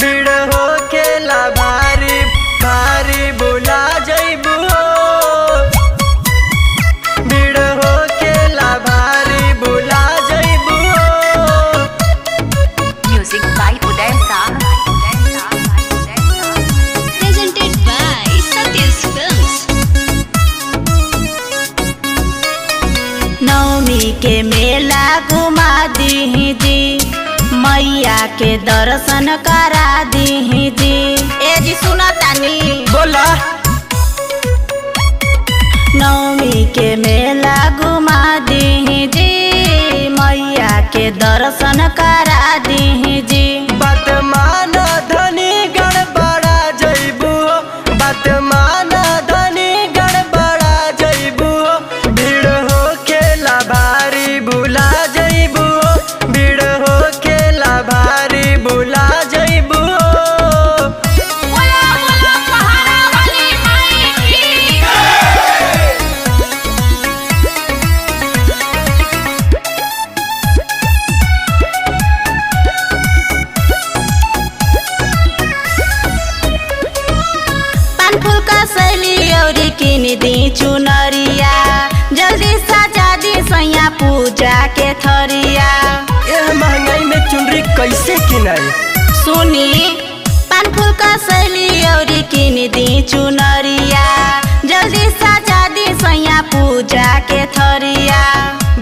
भीड़ होखेला भारी भारी बुला जइबू भीड़ होखेला भारी बुला जइबू। Music by Uday Sah. Presented by Saty's Films. नवमी के मेला घुमा दीही जी, मैया के दर्शन करा दीही जी। ए जी सुना तानी बोला नवमी के मेला घुमा दीही जी, मैया के दर्शन करा दीही जी। बात मान धनी गड़बड़ा जइबू बात मान धनी गड़बड़ा जइबू भीड़ होखेला भारी बुला जइबू भीड़ होखेला भारी बुला जइबू। पान फूल का सैली औरी किन दी चुनरिया, जल्दी सजा दी सैया पूजा के थरिया। एह महंगाई में चुनरी कैसे किनाई। सुनी पान फूल का सैली औरी किन दी चुनरिया, जल्दी सजा दी सैया पूजा के थरिया।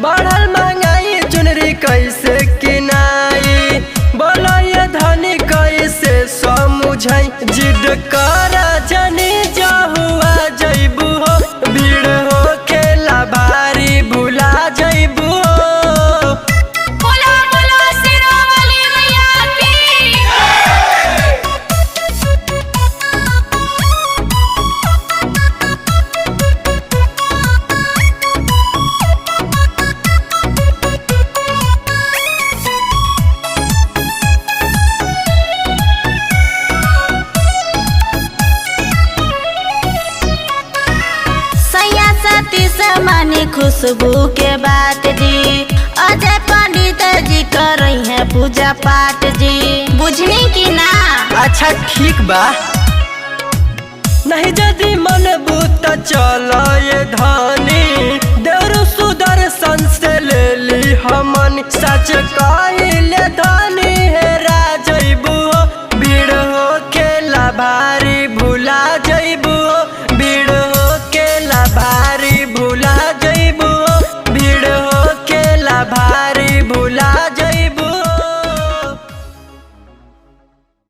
बढ़ल महंगाई चुनरी कैसे किनाई बोलो ये धनी कैसे समझाई। जिद कर जनी जहुआ जइबू भीड़ होखेला भारी बुला जइबू। सैया सती समानी खुशबू के बात जी, अजय पंडित जी कर रही है पूजा पाठ जी। बुझनी की ना अच्छा ठीक बा नहीं जदि मन बूत चलो ये धनी देवरु सुदर्शन से ले ली हमन सच कहिले धनी